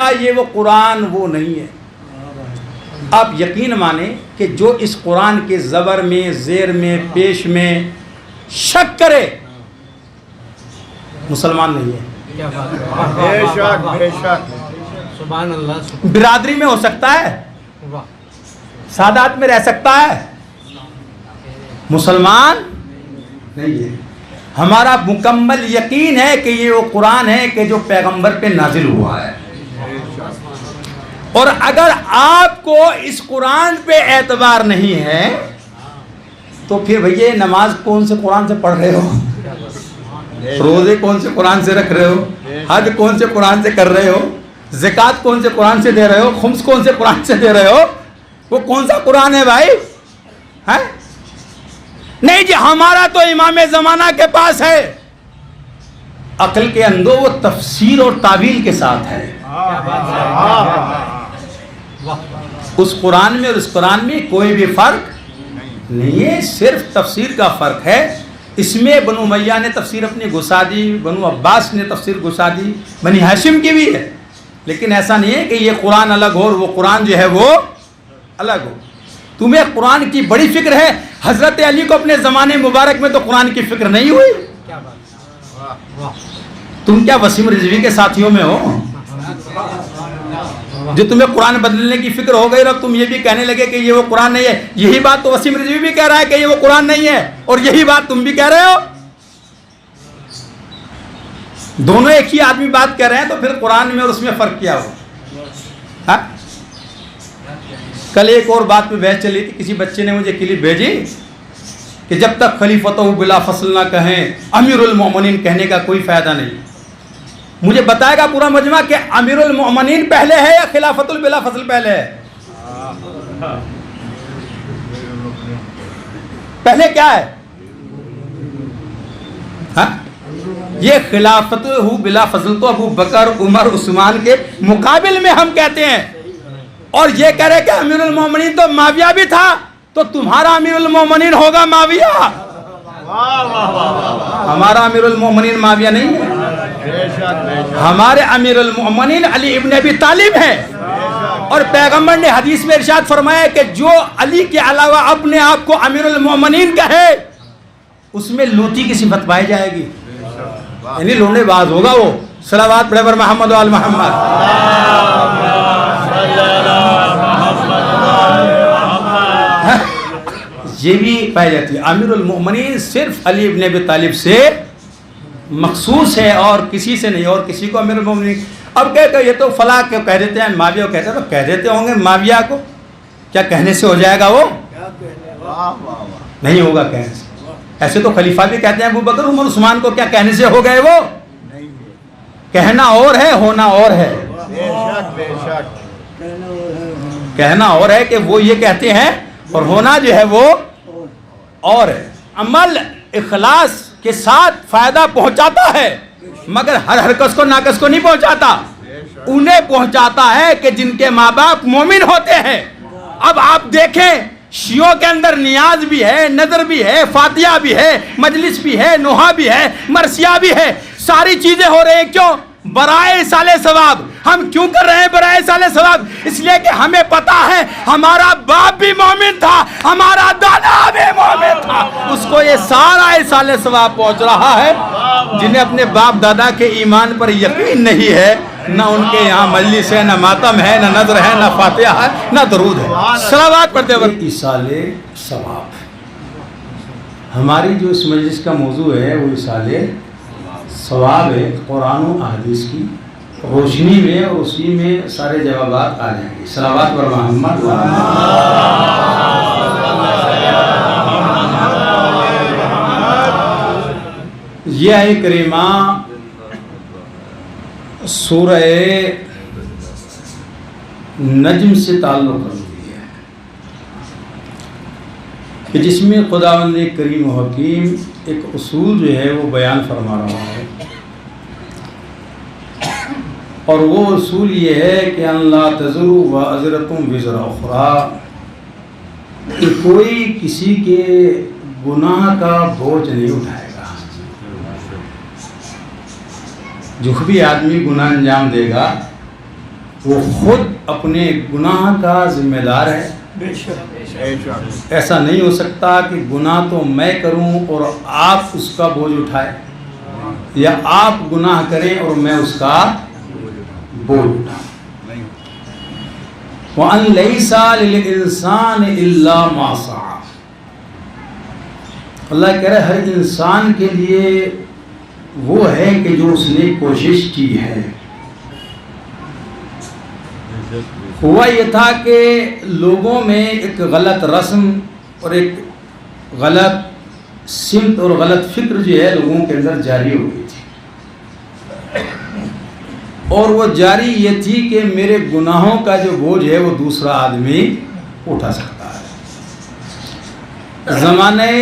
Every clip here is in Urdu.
کہا یہ وہ قرآن وہ نہیں ہے. آپ یقین مانیں کہ جو اس قرآن کے زبر میں، زیر میں، پیش میں شک کرے مسلمان نہیں ہے. بے شک بے شک. سبحان اللہ. برادری میں ہو سکتا ہے، سادات میں رہ سکتا ہے، مسلمان نہیں ہے. ہمارا مکمل یقین ہے کہ یہ وہ قرآن ہے کہ جو پیغمبر پہ نازل ہوا ہے. اور اگر آپ کو اس قرآن پہ اعتبار نہیں ہے تو پھر بھئی نماز کون سے قرآن سے پڑھ رہے ہو، روزے کون سے قرآن سے رکھ رہے ہو، حج کون سے قرآن سے کر رہے ہو، زکوٰۃ کون سے قرآن سے دے رہے ہو، خمس کون سے قرآن سے دے رہے ہو، وہ کون سا قرآن ہے بھائی؟ نہیں جی ہمارا تو امام زمانہ کے پاس ہے. عقل کے اندر وہ تفسیر اور تعویل کے ساتھ ہے. اس قرآن میں اور اس قرآن میں کوئی بھی فرق نہیں ہے، صرف تفسیر کا فرق ہے. اس میں بنو امیہ نے تفسیر اپنی گھسا دی، بنو عباس نے تفسیر گھسا دی، بنی ہاشم کی بھی ہے، لیکن ایسا نہیں ہے کہ یہ قرآن الگ ہو اور وہ قرآن جو ہے وہ الگ ہو. تمہیں قرآن کی بڑی فکر ہے، حضرت علی کو اپنے زمانے مبارک میں تو قرآن کی فکر نہیں ہوئی. تم کیا وسیم رضوی کے ساتھیوں میں ہو جو تمہیں قرآن بدلنے کی فکر ہو گئی اور تم یہ بھی کہنے لگے کہ یہ وہ قرآن نہیں ہے. یہی بات تو وسیم رضوی بھی کہہ رہا ہے کہ یہ وہ قرآن نہیں ہے، اور یہی بات تم بھی کہہ رہے ہو. دونوں ایک ہی آدمی بات کہہ رہے ہیں، تو پھر قرآن میں اور اس میں فرق کیا ہو؟ کل ایک اور بات پہ بحث چلی تھی، کسی بچے نے مجھے کلپ بھیجی کہ جب تک خلیفۃ بلا فصل نہ کہیں امیر المومنین کہنے کا کوئی فائدہ نہیں. مجھے بتائے گا پورا مجمع کہ امیر المومنین پہلے ہے یا خلافت البلا فصل پہلے ہے؟ پہلے کیا ہے؟ یہ خلافت بلا فضل تو ابو بکر عمر عثمان کے مقابل میں ہم کہتے ہیں. اور یہ کہہ رہے کہ امیر المومنین تو معاویہ بھی تھا، تو تمہارا امیر المومنین ہوگا معاویہ. ہمارا امیر المومنین معاویہ نہیں ہے، ہمارے امیر المومنین علی ابن ابی طالب ہے. اور پیغمبر نے حدیث میں ارشاد فرمایا کہ جو علی کے علاوہ اپنے آپ کو امیر المومنین کہے اس میں لوٹی کی صفت پائی جائے گی، یعنی لونے باز ہوگا وہ. صلوات پڑھے بر محمد و آل محمد. یہ بھی پائی جاتی ہے. امیر المومنین صرف علی ابن ابی طالب سے مخصوص ہے اور کسی سے نہیں، اور کسی کو امیر المومنین. اب کہتے یہ تو فلاں کو کہہ دیتے ہیں، معاویہ کو کہتے ہیں، تو کہہ دیتے ہوں گے معاویہ کو، کیا کہنے سے ہو جائے گا؟ وہ نہیں ہوگا کہنے سے. ایسے تو خلیفہ بھی کہتے ہیں ابو بکر عمر عثمان کو، کیا کہنے سے ہو گئے؟ وہ کہنا اور ہے، ہونا اور ہے. کہنا اور ہے کہ وہ یہ کہتے ہیں، اور ہونا جو ہے وہ اور ہے. عمل اخلاص کے ساتھ فائدہ پہنچاتا ہے، مگر ہر کس کو ناقص کو نہیں پہنچاتا. انہیں پہنچاتا ہے کہ جن کے ماں باپ مومن ہوتے ہیں. اب آپ دیکھیں شیعوں کے اندر نیاز بھی ہے، نظر بھی ہے، فاتحہ بھی ہے، مجلس بھی ہے، نوحہ بھی ہے، مرثیہ بھی ہے. ساری چیزیں ہو رہے ہیں کیوں؟ برائے ایصال ثواب. ہم کیوں کر رہے ہیں برائے ایصال ثواب؟ اس لیے کہ ہمیں پتا ہے ہمارا باپ بھی مومن تھا، ہمارا دادا بھی مومن تھا. اس کو یہ سارا ایصال ثواب پہنچ رہا ہے. جنہیں اپنے باپ دادا کے ایمان پر یقین نہیں ہے، نہ ان کے یہاں مجلس ہے، نہ ماتم ہے، نہ نظر ہے، نہ فاتحہ ہے، نہ درود ہے. صلوات پڑھتے وقت ایصال ثواب. ہماری جو اس مجلس کا موضوع ہے وہ ایصال ثواب ہے، قرآن و احادیث کی روشنی میں، اور اسی میں سارے جوابات آ جائیں گے. صلوات پر محمد. یہ آیہ کریمہ سورہ نجم سے تعلق رکھتی ہے کہ جس میں خداوند کریم و حکیم ایک اصول جو ہے وہ بیان فرما رہا ہے. اور وہ اصول یہ ہے کہ ان لا تزر وازرۃ وزر اخری، کہ کوئی کسی کے گناہ کا بوجھ نہیں اٹھائے گا. جو بھی آدمی گناہ انجام دے گا وہ خود اپنے گناہ کا ذمہ دار ہے. بے شک ایسا نہیں ہو سکتا کہ گناہ تو میں کروں اور آپ اس کا بوجھ اٹھائیں، یا آپ گناہ کریں اور میں اس کا بوجھ اٹھاؤں. وَأَن لَيْسَ لِلْإِنسَانِ إِلَّا مَا سَعَى. اللہ کہہ رہے ہر انسان کے لیے وہ ہے کہ جو اس نے کوشش کی ہے. ہوا یہ تھا کہ لوگوں میں ایک غلط رسم اور ایک غلط سمت اور غلط فکر جو ہے لوگوں کے اندر جاری ہو گئی تھی، اور وہ جاری یہ تھی کہ میرے گناہوں کا جو بوجھ ہے وہ دوسرا آدمی اٹھا سکتا ہے. زمانے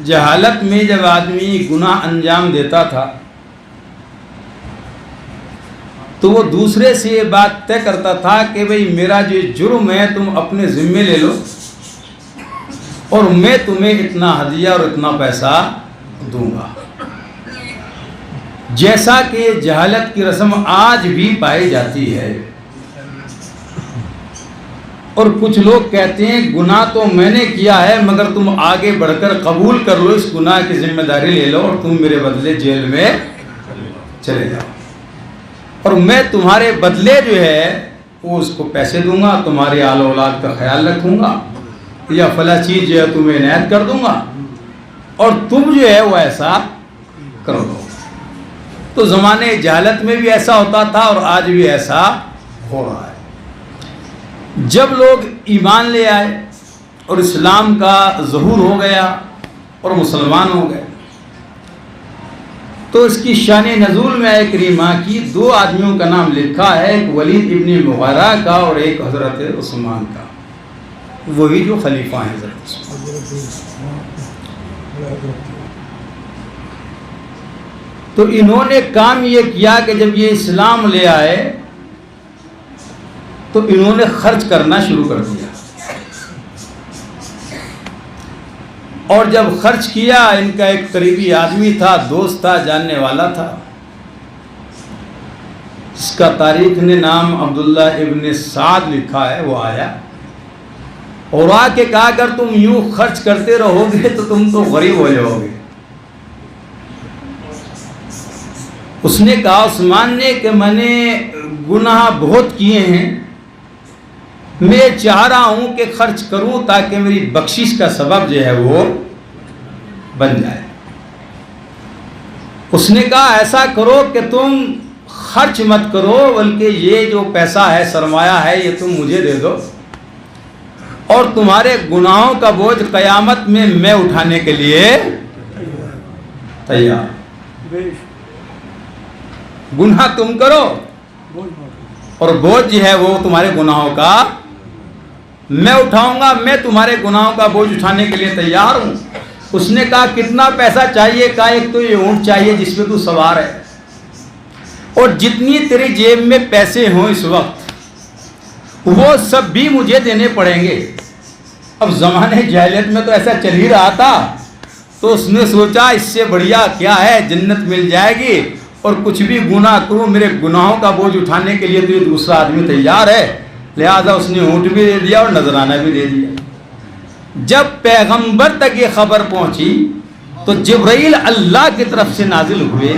جہالت میں جب آدمی گناہ انجام دیتا تھا تو وہ دوسرے سے یہ بات طے کرتا تھا کہ بھئی میرا جو جرم ہے تم اپنے ذمے لے لو اور میں تمہیں اتنا ہدیہ اور اتنا پیسہ دوں گا. جیسا کہ جہالت کی رسم آج بھی پائی جاتی ہے، اور کچھ لوگ کہتے ہیں گناہ تو میں نے کیا ہے مگر تم آگے بڑھ کر قبول کر لو، اس گناہ کی ذمہ داری لے لو اور تم میرے بدلے جیل میں چلے جاؤ، اور میں تمہارے بدلے جو ہے وہ اس کو پیسے دوں گا، تمہاری آل اولاد کا خیال رکھوں گا، یا فلاں چیز جو ہے تمہیں عنایت کر دوں گا، اور تم جو ہے وہ ایسا کرو گے. تو زمانے جہالت میں بھی ایسا ہوتا تھا اور آج بھی ایسا ہو رہا ہے. جب لوگ ایمان لے آئے اور اسلام کا ظہور ہو گیا اور مسلمان ہو گئے تو اس کی شان نزول میں آئے کریمہ کی 2 آدمیوں کا نام لکھا ہے، ایک ولید ابن مغیرہ کا اور ایک حضرت عثمان کا، وہی جو خلیفہ ہیں حضرت عثمان. تو انہوں نے کام یہ کیا کہ جب یہ اسلام لے آئے تو انہوں نے خرچ کرنا شروع کر دیا، اور جب خرچ کیا ان کا ایک قریبی آدمی تھا، دوست تھا، جاننے والا تھا، اس کا تاریخ نے نام عبداللہ ابن سعد لکھا ہے. وہ آیا اور آ کے کہا اگر تم یوں خرچ کرتے رہو گے تو تم تو غریب ہو جاؤ گے. اس نے کہا عثمان نے کہ میں نے گناہ بہت کیے ہیں، میں چاہ رہا ہوں کہ خرچ کروں تاکہ میری بخشش کا سبب جو ہے وہ بن جائے. اس نے کہا ایسا کرو کہ تم خرچ مت کرو بلکہ یہ جو پیسہ ہے، سرمایہ ہے، یہ تم مجھے دے دو اور تمہارے گناہوں کا بوجھ قیامت میں اٹھانے کے لیے تیار. گناہ تم کرو اور بوجھ جو ہے وہ تمہارے گناہوں کا میں اٹھاؤں گا، میں تمہارے گناہوں کا بوجھ اٹھانے کے لیے تیار ہوں. اس نے کہا کتنا پیسہ چاہیے؟ کہا ایک تو یہ اونٹ چاہیے جس پہ تو سوار ہے، اور جتنی تیری جیب میں پیسے ہوں اس وقت وہ سب بھی مجھے دینے پڑیں گے. اب زمانے جاہلیت میں تو ایسا چل ہی رہا تھا، تو اس نے سوچا اس سے بڑھیا کیا ہے، جنت مل جائے گی اور کچھ بھی گناہ کروں میرے گناہوں کا بوجھ اٹھانے کے لیے تو یہ دوسرا آدمی تیار ہے. لہذا اس نے اونٹ بھی دے دیا اور نذرانہ بھی دے دیا. جب پیغمبر تک یہ خبر پہنچی تو جبرائیل اللہ کی طرف سے نازل ہوئے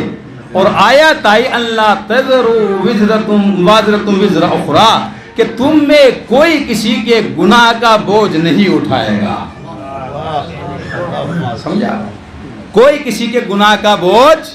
اور آیت آئی اللہ تذروا وزرتم وازرتم وزر اخرى کہ تم میں کوئی کسی کے گناہ کا بوجھ نہیں اٹھائے گا. سمجھا؟ کوئی کسی کے گناہ کا بوجھ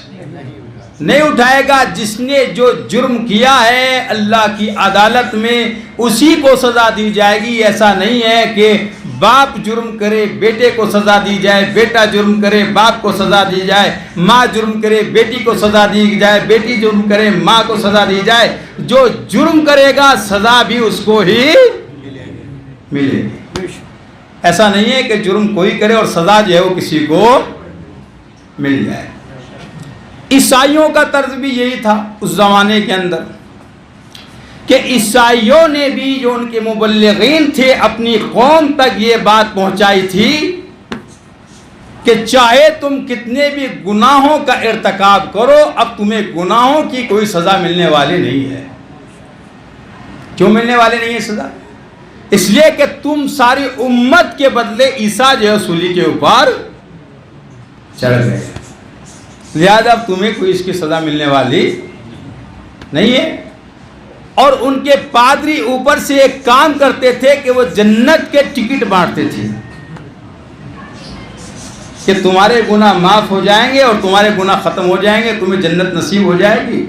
نہیں اٹھائے گا. جس نے جو جرم کیا ہے اللہ کی عدالت میں اسی کو سزا دی جائے گی. ایسا نہیں ہے کہ باپ جرم کرے بیٹے کو سزا دی جائے، بیٹا جرم کرے باپ کو سزا دی جائے، ماں جرم کرے بیٹی کو سزا دی جائے، بیٹی جرم کرے ماں کو سزا دی جائے. جو جرم کرے گا سزا بھی اس کو ہی ملے گی. ایسا نہیں ہے کہ جرم کوئی کرے اور سزا جو ہے وہ کسی کو مل جائے. عیسائیوں کا طرز بھی یہی تھا اس زمانے کے اندر کہ عیسائیوں نے بھی جو ان کے مبلغین تھے اپنی قوم تک یہ بات پہنچائی تھی کہ چاہے تم کتنے بھی گناہوں کا ارتکاب کرو اب تمہیں گناہوں کی کوئی سزا ملنے والی نہیں ہے. کیوں ملنے والے نہیں ہے سزا؟ اس لیے کہ تم ساری امت کے بدلے عیسیٰ جو ہے سولی کے اوپر چڑھ گئے، لہذا اب تمہیں کوئی اس کی سزا ملنے والی نہیں ہے۔ اور ان کے پادری اوپر سے ایک کام کرتے تھے کہ وہ جنت کے ٹکٹ بانٹتے تھے کہ تمہارے گناہ معاف ہو جائیں گے اور تمہارے گناہ ختم ہو جائیں گے، تمہیں جنت نصیب ہو جائے گی،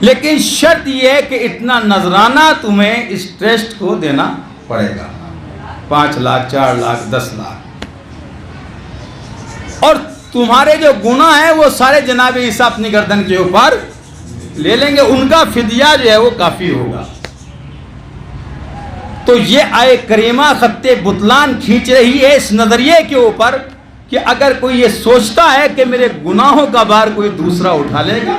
لیکن شرط یہ ہے کہ اتنا نذرانہ تمہیں اس ٹرسٹ کو دینا پڑے گا، 5 لاکھ 4 لاکھ 10 لاکھ، اور تمہارے جو گناہ ہیں وہ سارے جناب عیسیٰ اپنی گردن کے اوپر لے لیں گے، ان کا فدیہ جو ہے وہ کافی ہوگا۔ تو یہ آیے کریمہ خط بطلان کھینچ رہی ہے اس نظریے کے اوپر کہ اگر کوئی یہ سوچتا ہے کہ میرے گناہوں کا بار کوئی دوسرا اٹھا لے گا،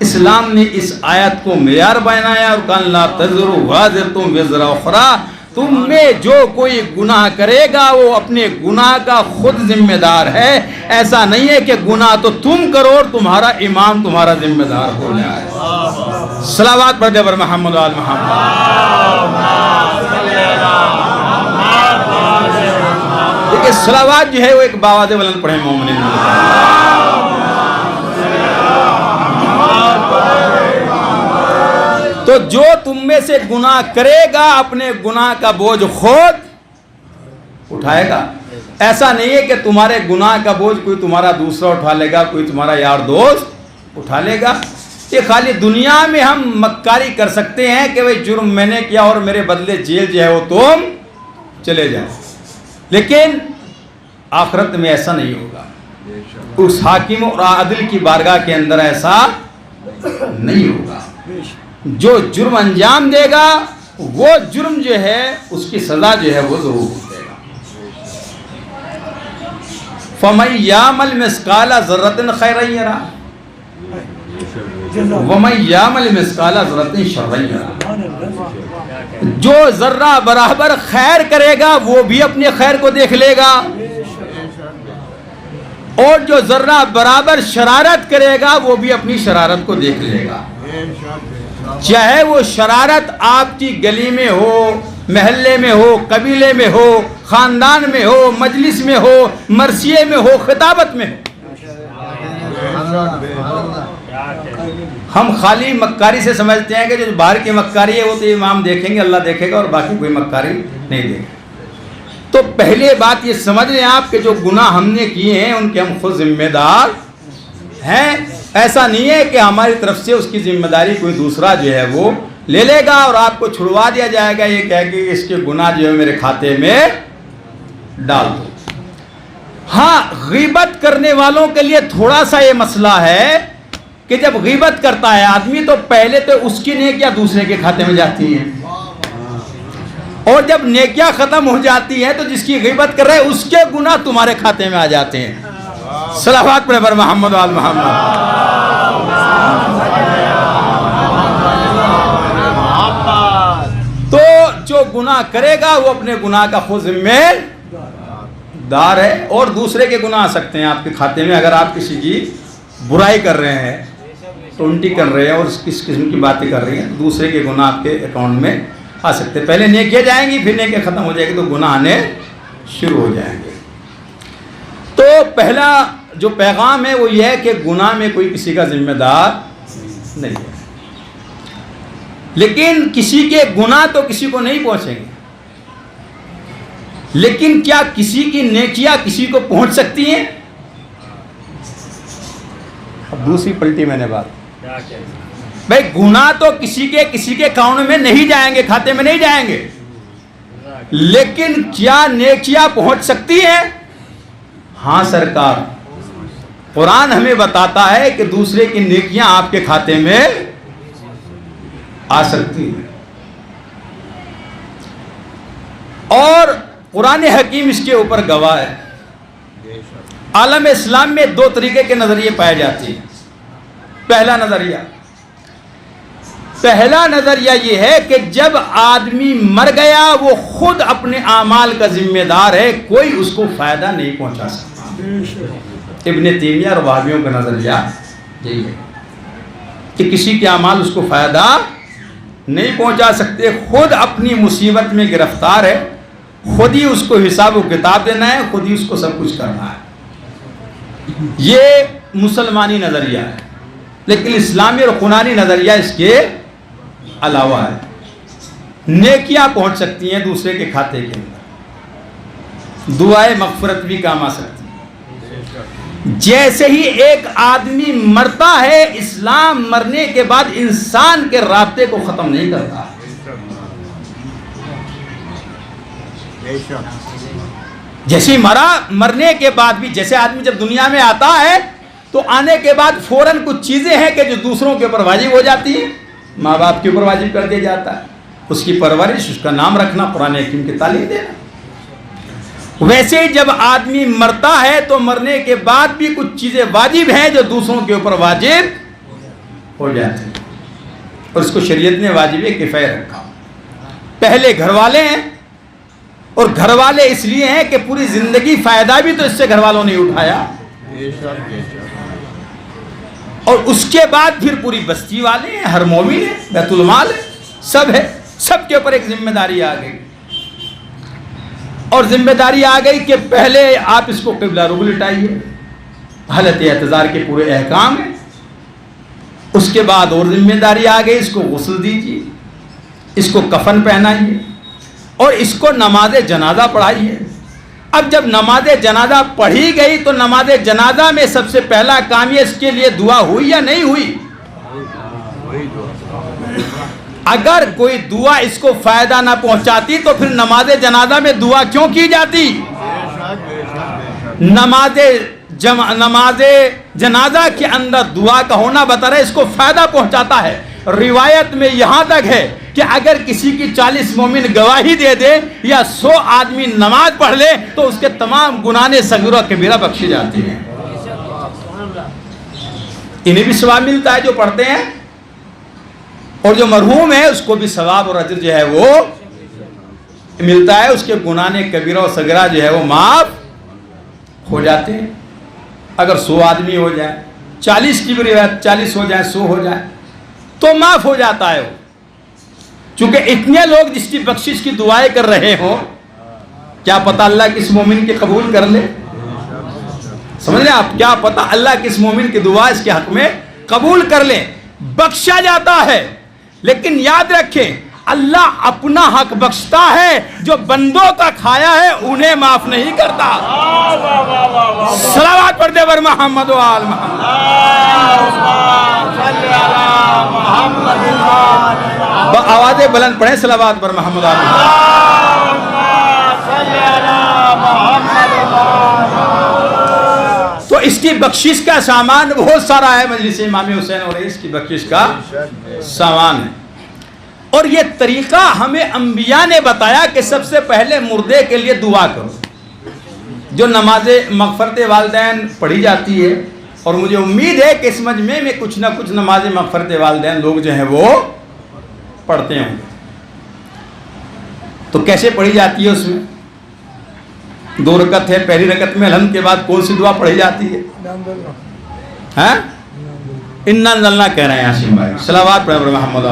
اسلام نے اس آیت کو معیار بنایا اور کہا لا تزر وازرۃ وزر اخری، تم میں جو کوئی گناہ کرے گا وہ اپنے گناہ کا خود ذمہ دار ہے، ایسا نہیں ہے کہ گناہ تو تم کرو اور تمہارا امام تمہارا ذمہ دار ہو جائے۔ صلوات پڑھتے پر محمد وآل محمد۔ دیکھیں صلوات جو ہے وہ ایک باواز بلند پڑھیں مومنین۔ تو جو تم میں سے گناہ کرے گا اپنے گناہ کا بوجھ خود اٹھائے گا، ایسا نہیں ہے کہ تمہارے گناہ کا بوجھ کوئی تمہارا دوسرا اٹھا لے گا، کوئی تمہارا یار دوست اٹھا لے گا۔ یہ خالی دنیا میں ہم مکاری کر سکتے ہیں کہ بھئی جرم میں نے کیا اور میرے بدلے جیل جو ہے وہ تم چلے جائیں، لیکن آخرت میں ایسا نہیں ہوگا، اس حاکم اور عادل کی بارگاہ کے اندر ایسا نہیں ہوگا۔ جو جرم انجام دے گا وہ جرم جو ہے اس کی سزا جو ہے وہ ضرور دے گا۔ فَمَن يَعْمَلْ مِثْقَالَ ذَرَّةٍ خَيْرًا يَرَهُ وَمَن يَعْمَلْ مِثْقَالَ ذَرَّةٍ شَرًّا يَرَهُ، جو ذرہ برابر خیر کرے گا وہ بھی اپنے خیر کو دیکھ لے گا، اور جو ذرہ برابر شرارت کرے گا وہ بھی اپنی شرارت کو دیکھ لے گا، چاہے وہ شرارت آپ کی گلی میں ہو، محلے میں ہو، قبیلے میں ہو، خاندان میں ہو، مجلس میں ہو، مرثیے میں ہو، خطابت میں ہو۔ ہم خالی مکاری سے سمجھتے ہیں کہ جو باہر کی مکاری ہے وہ تو امام دیکھیں گے، اللہ دیکھے گا، اور باقی کوئی مکاری نہیں دیکھے گا۔ تو پہلے بات یہ سمجھ لیں آپ کہ جو گناہ ہم نے کیے ہیں ان کے ہم خود ذمہ دار ہیں، ایسا نہیں ہے کہ ہماری طرف سے اس کی ذمہ داری کوئی دوسرا جو ہے وہ لے لے گا اور آپ کو چھڑوا دیا جائے گا یہ کہہ کہ اس کے گناہ جو ہے میرے کھاتے میں ڈال دو۔ ہاں، غیبت کرنے والوں کے لیے تھوڑا سا یہ مسئلہ ہے کہ جب غیبت کرتا ہے آدمی تو پہلے تو اس کی نیکیاں دوسرے کے کھاتے میں جاتی ہیں، اور جب نیکیاں ختم ہو جاتی ہیں تو جس کی غیبت کر رہے ہیں اس کے گناہ تمہارے کھاتے میں آ جاتے ہیں۔ صلوات پڑھیں پر محمد وآل محمد۔ تو جو گناہ کرے گا وہ اپنے گناہ کا خود ذمہ دار ہے، اور دوسرے کے گناہ آ سکتے ہیں آپ کے کھاتے میں۔ اگر آپ کسی کی برائی کر رہے ہیں، ٹونٹی کر رہے ہیں اور کس قسم کی باتیں کر رہی ہیں، دوسرے کے گناہ آپ کے اکاؤنٹ میں آ سکتے ہیں۔ پہلے نیکیاں جائیں گی، پھر نیکیاں ختم ہو جائے گی تو گناہ آنے شروع ہو جائیں گے۔ تو پہلا جو پیغام ہے وہ یہ ہے کہ گناہ میں کوئی کسی کا ذمہ دار نہیں ہے، لیکن کسی کے گناہ تو کسی کو نہیں پہنچیں گے، لیکن کیا کسی کی نیکیاں کسی کو پہنچ سکتی ہیں؟ اب دوسری پلٹی میں نے بات، بھائی گناہ تو کسی کے اکاؤنٹ میں نہیں جائیں گے، کھاتے میں نہیں جائیں گے، لیکن کیا نیکیاں پہنچ سکتی ہیں؟ ہاں سرکار، قرآن ہمیں بتاتا ہے کہ دوسرے کی نیکیاں آپ کے کھاتے میں آ سکتی ہیں، اور قرآن حکیم اس کے اوپر گواہ ہے۔ عالم اسلام میں 2 طریقے کے نظریے پائے جاتے ہیں۔ پہلا نظریہ یہ ہے کہ جب آدمی مر گیا وہ خود اپنے اعمال کا ذمہ دار ہے، کوئی اس کو فائدہ نہیں پہنچا سکتا۔ ابن تیمیہ اور وہابیوں کا نظریہ یہی ہے کہ کسی کے اعمال اس کو فائدہ نہیں پہنچا سکتے، خود اپنی مصیبت میں گرفتار ہے، خود ہی اس کو حساب و کتاب دینا ہے، خود ہی اس کو سب کچھ کرنا ہے۔ یہ مسلمانی نظریہ ہے، لیکن اسلامی اور قرآنی نظریہ اس کے علاوہ ہے۔ نیکیاں پہنچ سکتی ہیں دوسرے کے کھاتے کے اندر، دعائیں مغفرت بھی کام آ سکتی ہیں۔ جیسے ہی ایک آدمی مرتا ہے، اسلام مرنے کے بعد انسان کے رابطے کو ختم نہیں کرتا۔ جیسے مرنے کے بعد بھی، جیسے آدمی جب دنیا میں آتا ہے تو آنے کے بعد فوراً کچھ چیزیں ہیں کہ جو دوسروں کے اوپر واجب ہو جاتی ہیں، ماں باپ کے اوپر واجب کر دیا جاتا ہے، اس کی پرورش، اس کا نام رکھنا، قرآن حکیم کی تعلیم دینا۔ ویسے ہی جب آدمی مرتا ہے تو مرنے کے بعد بھی کچھ چیزیں واجب ہیں جو دوسروں کے اوپر واجب ہو جاتی ہیں، اور اس کو شریعت نے واجب کفایہ رکھا۔ پہلے گھر والے ہیں، اور گھر والے اس لیے ہیں کہ پوری زندگی فائدہ بھی تو اس سے گھر والوں نے اٹھایا، اور اس کے بعد پھر پوری بستی والے ہیں، ہر مومن ہے، بیت المال ہے، سب ہے، سب کے اوپر ایک ذمہ داری آ گئی۔ اور ذمہ داری آ گئی کہ پہلے آپ اس کو قبلہ رخ لٹائیے، حالت اعتذار کے پورے احکام ہیں۔ اس کے بعد اور ذمہ داری آ گئی، اس کو غسل دیجیے، اس کو کفن پہنائیے، اور اس کو نماز جنازہ پڑھائیے۔ اب جب نماز جنازہ پڑھی گئی تو نماز جنازہ میں سب سے پہلا کام یہ اس کے لیے دعا ہوئی یا نہیں ہوئی؟ اگر کوئی دعا اس کو فائدہ نہ پہنچاتی تو پھر نماز جنازہ میں دعا کیوں کی جاتی؟ نماز جنازہ کے اندر دعا کا ہونا بتا رہا ہے اس کو فائدہ پہنچاتا ہے۔ روایت میں یہاں تک ہے کہ اگر کسی کی 40 مومن گواہی دے دے یا 100 آدمی نماز پڑھ لے تو اس کے تمام گناہ صغیرہ و کبیرہ بخشی جاتی ہیں۔ انہیں بھی ثواب ملتا ہے جو پڑھتے ہیں، اور جو مرحوم ہے اس کو بھی ثواب اور اجر جو ہے وہ ملتا ہے، اس کے گناہ کبیرہ و صغیرہ جو ہے وہ معاف ہو جاتے ہیں۔ اگر 100 آدمی ہو جائے، 40 کی بھی روایت، 40 ہو جائے، 100 ہو جائے تو معاف ہو جاتا ہے وہ، چونکہ اتنے لوگ جس کی بخشش کی دعائیں کر رہے ہوں، کیا پتہ اللہ کس مومن کی قبول کر لے؟ سمجھ لیں آپ، کیا پتہ اللہ کس مومن کی دعا اس کے حق میں قبول کر لے۔ بخشا جاتا ہے، لیکن یاد رکھیں اللہ اپنا حق بخشتا ہے، جو بندوں کا کھایا ہے انہیں معاف نہیں کرتا۔ صلوات پڑھتے بر محمد و آل محمد۔ آوازیں بلند پڑھیں، صلوات بر محمد و آل محمد۔ تو اس کی بخشش کا سامان بہت سارا ہے، مجلس امام حسین اور اس کی بخشش کا سامان ہے۔ اور یہ طریقہ ہمیں انبیاء نے بتایا کہ سب سے پہلے مردے کے لیے دعا کرو، جو نماز مغفرت والدین پڑھی جاتی ہے، اور مجھے امید ہے کہ اس مجمع میں کچھ نہ کچھ نماز مغفرت والدین لوگ جو ہیں وہ پڑھتے ہوں گے۔ تو کیسے پڑھی جاتی ہے؟ اس میں 2 رکعت ہے، پہلی رکعت میں الحمد کے بعد کون سی دعا پڑھی جاتی ہے؟ ہاں، انا انزلنا کہہ رہے ہیں یاسین بھائی، صلوات پڑھ محمد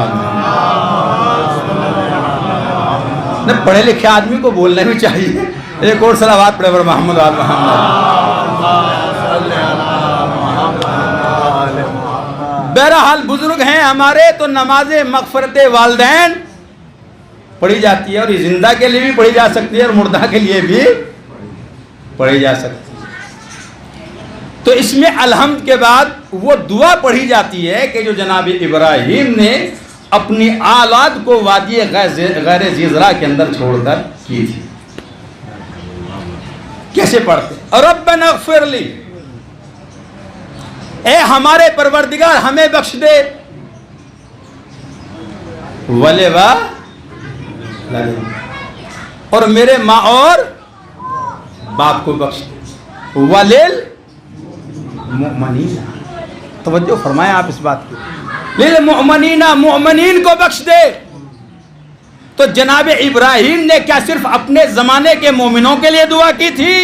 نے پڑھے لکھے آدمی کو بولنا بھی چاہیے، ایک اور صلوات پڑھ محمد آل محمد۔ بہرحال بزرگ ہیں ہمارے تو نماز مغفرت والدین پڑھی جاتی ہے، اور یہ زندہ کے لیے بھی پڑھی جا سکتی ہے اور مردہ کے لیے بھی پڑھی جا سکتی ہے۔ تو اس میں الحمد کے بعد وہ دعا پڑھی جاتی ہے کہ جو جناب ابراہیم نے اپنی اولاد کو وادی غیر ذی زرع کے اندر چھوڑ کر کی تھی۔ کیسے پڑھتے؟ ربنا اغفر لی، اے ہمارے پروردگار ہمیں بخش دے، اور میرے ماں اور باپ کو بخش دے، ولیل مؤمنین، توجہ فرمائیں آپ اس بات کی، للمؤمنین، مؤمنین کو بخش دے۔ تو جناب ابراہیم نے کیا صرف اپنے زمانے کے مومنوں کے لیے دعا کی تھی،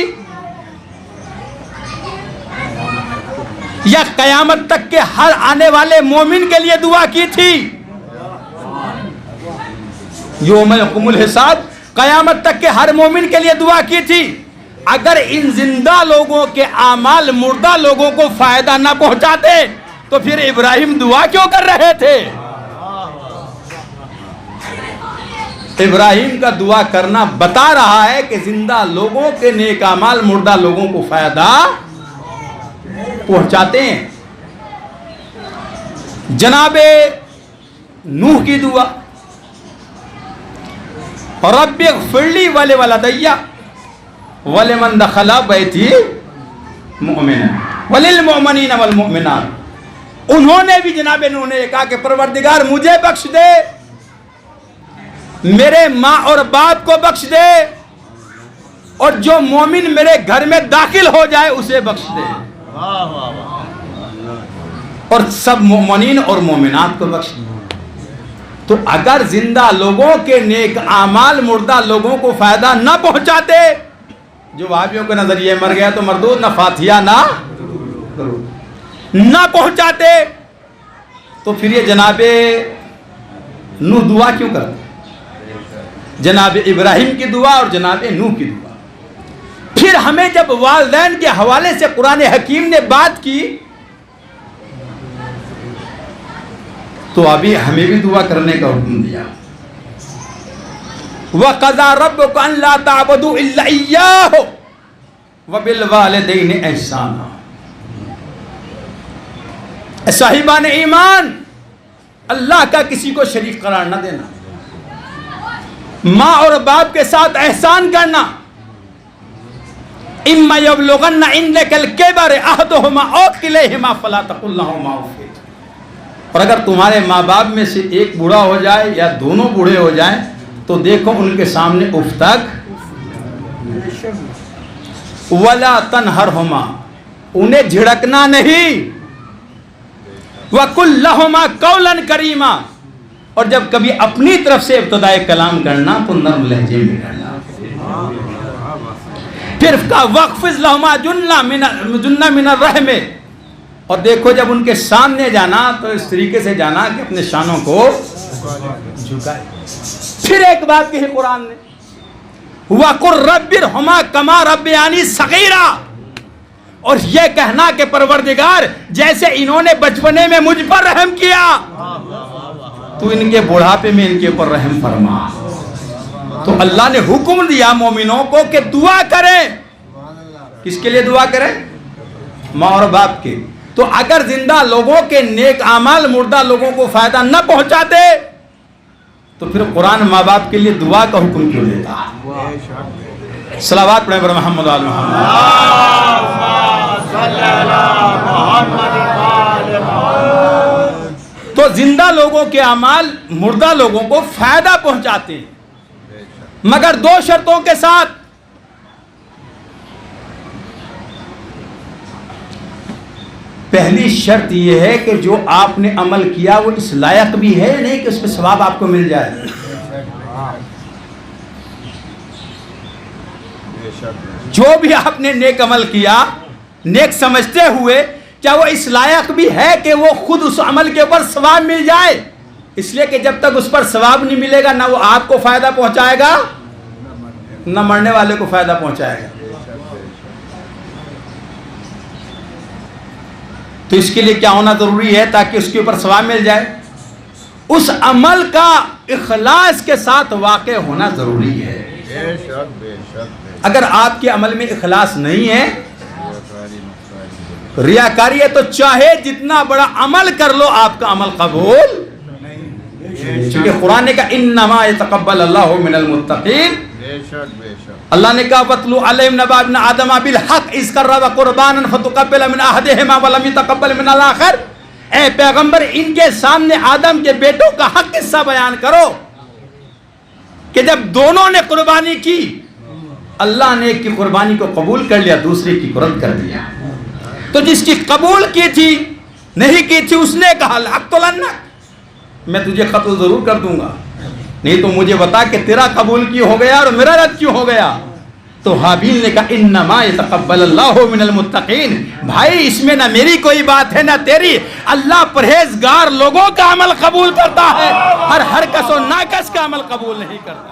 یا قیامت تک کے ہر آنے والے مومن کے لیے دعا کی تھی؟ یوم یقوم الحساب، قیامت تک کے ہر مومن کے لیے دعا کی تھی. اگر ان زندہ لوگوں کے اعمال مردہ لوگوں کو فائدہ نہ پہنچاتے تو پھر ابراہیم دعا کیوں کر رہے تھے؟ ابراہیم کا دعا کرنا بتا رہا ہے کہ زندہ لوگوں کے نیک اعمال مردہ لوگوں کو فائدہ پہنچاتے ہیں. جناب نوح کی دعا، رب اغفر لی ولولدی ولمن دخل بیتی مؤمنا وللمؤمنین والمؤمنات. انہوں نے بھی جناب نوح نے کہا کہ پروردگار مجھے بخش دے، میرے ماں اور باپ کو بخش دے، اور جو مومن میرے گھر میں داخل ہو جائے اسے بخش دے، اور سب مومنین اور مومنات کو بخش دے. تو اگر زندہ لوگوں کے نیک اعمال مردہ لوگوں کو فائدہ نہ پہنچاتے، جو وہابیوں کے نظریے مر گیا تو مردود، نہ فاتحہ نہ پہنچاتے، تو پھر یہ جناب نوح دعا کیوں کرتے؟ جناب ابراہیم کی دعا اور جناب نوح کی دعا. پھر ہمیں جب والدین کے حوالے سے قرآن حکیم نے بات کی تو ابھی ہمیں بھی دعا کرنے کا حکم دیا. وَقَضَى رَبُّكَ أَن لَّا تَعْبُدُوا إِلَّا إِيَّاهُ وَبِالْوَالِدَيْنِ إِحْسَانًا. صاحبان ایمان، اللہ کا کسی کو شریک قرار نہ دینا، ماں اور باپ کے ساتھ احسان کرنا. اِمَّا يَبْلُغَنَّ عِندَكَ الْكِبَرَ أَحَدُهُمَا أَوْ كِلَيْهِمَا فَلَا تَقُل لَّهُمَا أُفٍّ. اور اگر تمہارے ماں باپ میں سے ایک بوڑھا ہو جائے یا دونوں بوڑھے ہو جائیں تو دیکھو ان کے سامنے اف تک ولا تنہرہما، انہیں جھڑکنا نہیں. وَقُلْ لَهُمَا قَوْلًا كَرِيمًا، اور جب کبھی اپنی طرف سے ابتدائی کلام کرنا تو نرم لہجے میں کرنا. پھر وَاخْفِضْ لَهُمَا جُنَّ مِنَ الرَّحْمِ، اور دیکھو جب ان کے سامنے جانا تو اس طریقے سے جانا کہ اپنے شانوں کو جھکائے. پھر ایک بات کہی قرآن نے، وَقُلْ رَبِّ ارْحَمْهُمَا كَمَا رَبَّيَانِي صَغِيرًا، اور یہ کہنا کہ پروردگار جیسے انہوں نے بچپنے میں مجھ پر رحم کیا تو ان کے بڑھاپے میں ان کے اوپر رحم فرما. تو اللہ نے حکم دیا مومنوں کو کہ دعا کریں. کس کے لیے دعا کریں؟ ماں اور باپ کے. تو اگر زندہ لوگوں کے نیک اعمال مردہ لوگوں کو فائدہ نہ پہنچاتے تو پھر قرآن ماں باپ کے لیے دعا کا حکم کیوں دیتا؟ صلوات پڑھیں پر محمد آل محمد. تو زندہ لوگوں کے اعمال مردہ لوگوں کو فائدہ پہنچاتے ہیں، مگر دو شرطوں کے ساتھ. پہلی شرط یہ ہے کہ جو آپ نے عمل کیا وہ اس لائق بھی ہے نہیں کہ اس پہ ثواب آپ کو مل جائے. جو بھی آپ نے نیک عمل کیا نیک سمجھتے ہوئے، کیا وہ اس لائق بھی ہے کہ وہ خود اس عمل کے اوپر ثواب مل جائے؟ اس لیے کہ جب تک اس پر ثواب نہیں ملے گا نہ وہ آپ کو فائدہ پہنچائے گا نہ مرنے والے کو فائدہ پہنچائے گا. تو اس کے لیے کیا ہونا ضروری ہے تاکہ اس کے اوپر ثواب مل جائے؟ اس عمل کا اخلاص کے ساتھ واقع ہونا ضروری ہے. اگر آپ کے عمل میں اخلاص نہیں ہے، ریاکاری ہے، تو چاہے جتنا بڑا عمل کر لو آپ کا عمل قبول. چونکہ قرآن نے کہا انما یتقبل اللہ من المتقین. اللہ نے کہا وَاتْلُ عَلَيْهِمْ نَبَأَ ابْنَ آدَمَ بِالْحَقِّ إِذْ قَرَّبَ قُرْبَانًا فَتُقَبَّلَ مِنْ أَحَدِهِمَا وَلَمْ يُتَقَبَّلْ مِنَ الْآخَرِ. اے پیغمبر ان کے سامنے آدم کے بیٹوں کا حق قصہ بیان کرو کہ جب دونوں نے قربانی کی اللہ نے ایک کی قربانی کو قبول کر لیا، دوسرے کی رد کر دیا. تو جس کی قبول کی تھی نہیں کی تھی اس نے کہا لَأَقْتُلَنَّكَ، میں تجھے قتل ضرور کر دوں گا، نہیں تو مجھے بتا کہ تیرا قبول کیوں ہو گیا اور میرا رد کیوں ہو گیا. تو حابیل نے کہا انما یتقبل اللہ من المتقین، بھائی اس میں نہ میری کوئی بات ہے نہ تیری، اللہ پرہیزگار لوگوں کا عمل قبول کرتا ہے، ہر کس و ناکس کا عمل قبول نہیں کرتا۔